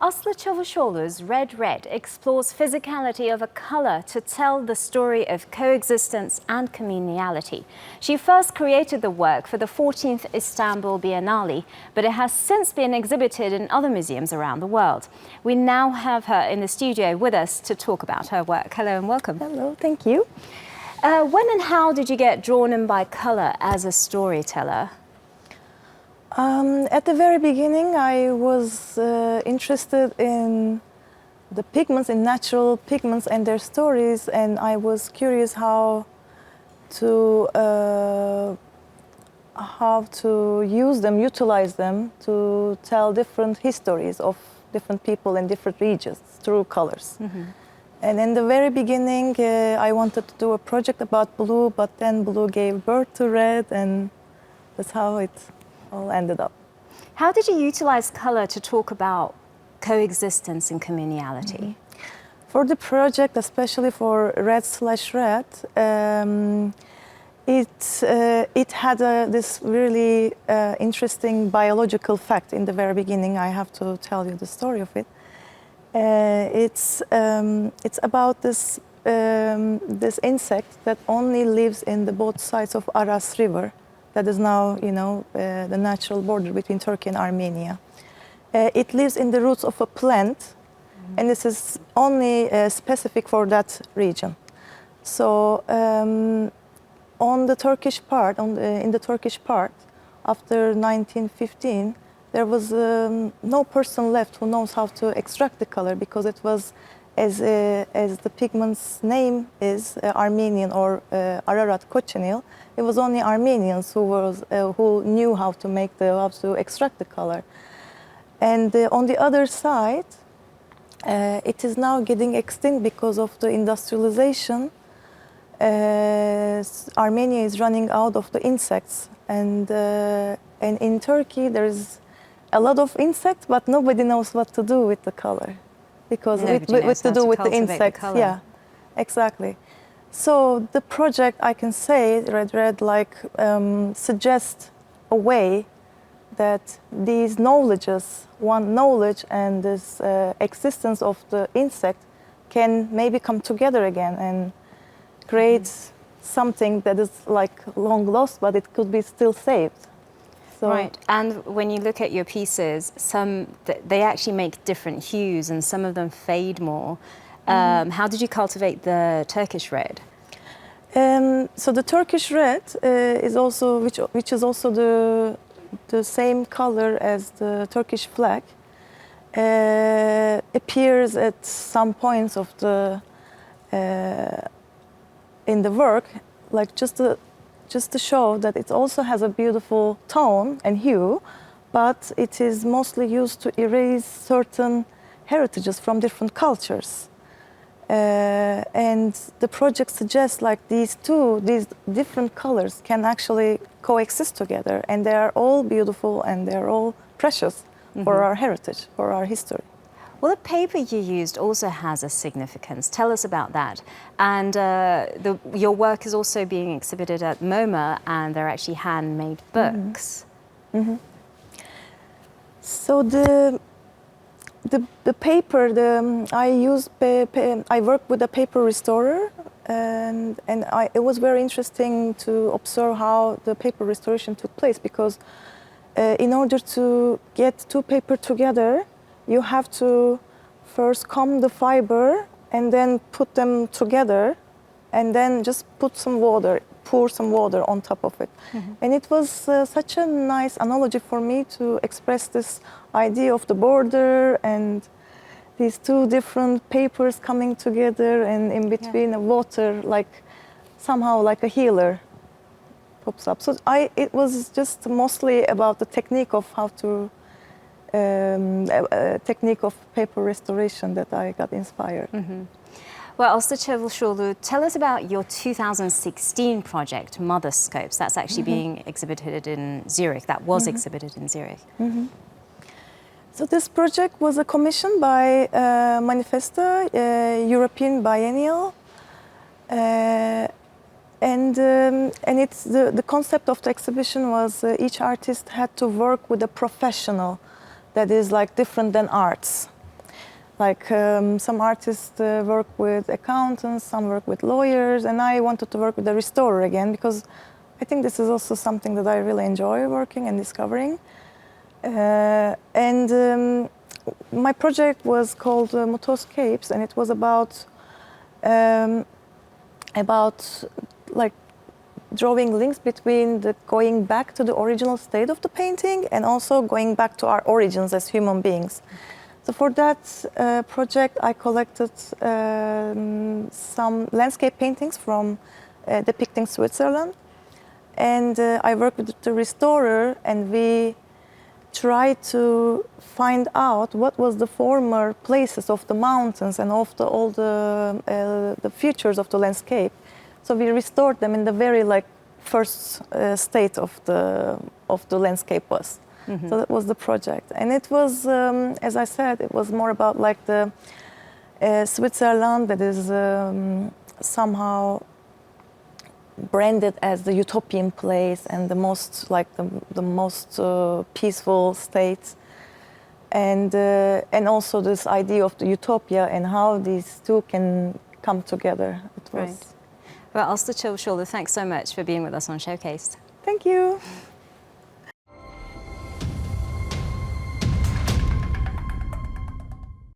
Asli Cavusoglu's RedRed explores physicality of a color to tell the story of coexistence and communality. She first created the work for the 14th Istanbul Biennale, but it has since been exhibited in other museums around the world. We now have her in the studio with us to talk about her work. Hello and welcome. Hello, thank you. When and how did you get drawn in by color as a storyteller? At the very beginning, I was interested in the pigments, in natural pigments and their stories, and I was curious how to use them, utilize them to tell different histories of different people in different regions through colors. Mm-hmm. And in the very beginning, I wanted to do a project about blue, but then blue gave birth to red, and that's how it all ended up. How did you utilize color to talk about coexistence and communality? Mm-hmm. For the project, especially for RedRed, it had this really interesting biological fact in the very beginning. I have to tell you the story of it. It's about this insect that only lives in the both sides of Aras River. That is now, the natural border between Turkey and Armenia. It lives in the roots of a plant, mm-hmm. and this is only specific for that region. So, in the Turkish part, after 1915, there was no person left who knows how to extract the color, because it was, as the pigment's name is, Armenian or Ararat cochineal. It was only Armenians who knew how to extract the color. And on the other side, it is now getting extinct because of the industrialization. Armenia is running out of the insects, and in Turkey there is a lot of insects, but nobody knows what to do with the color, because what to do with the insects. Yeah, exactly. So the project, I can say, RedRed, suggests a way that these knowledges, one knowledge and this existence of the insect, can maybe come together again and create mm-hmm. something that is like long lost, but it could be still saved. So, right, and when you look at your pieces, they actually make different hues, and some of them fade more. How did you cultivate the Turkish red? So the Turkish red is also, which is also the same color as the Turkish flag, appears at some points of in the work, like just to show that it also has a beautiful tone and hue, but it is mostly used to erase certain heritages from different cultures. And the project suggests these different colors can actually coexist together, and they are all beautiful and they're all precious mm-hmm. for our heritage, for our history. Well, the paper you used also has a significance. Tell us about that. And your work is also being exhibited at MoMA, and they're actually handmade books. Mm-hmm. Mm-hmm. So the paper, I work with a paper restorer, and it was very interesting to observe how the paper restoration took place, because in order to get two paper together, you have to first comb the fiber and then put them together, and then just pour some water on top of it. Mm-hmm. And it was such a nice analogy for me to express this idea of the border and these two different papers coming together, and in between a water, somehow like a healer pops up. So it was just mostly about the technique of technique of paper restoration that I got inspired. Mm-hmm. Well, Asli Cavusoglu, tell us about your 2016 project, Mother Scopes. That's actually mm-hmm. being exhibited in Zurich. That was mm-hmm. exhibited in Zurich. Mm-hmm. So this project was a commission by Manifesta, European Biennial, and it's the concept of the exhibition was each artist had to work with a professional that is different than arts. Like some artists work with accountants, some work with lawyers, and I wanted to work with the restorer again because I think this is also something that I really enjoy working and discovering. My project was called Motoscapes, and it was about like drawing links between the going back to the original state of the painting and also going back to our origins as human beings. So for that project, I collected some landscape paintings from depicting Switzerland, and I worked with the restorer, and we tried to find out what was the former places of the mountains and of all the features of the landscape. So we restored them in the very first state of the landscape was. Mm-hmm. So that was the project, and it was, as I said, it was more about like the Switzerland that is somehow branded as the utopian place and the most peaceful state, and also this idea of the utopia and how these two can come together. It was. Right. Well, Asli Cavusoglu, thanks so much for being with us on Showcased. Thank you.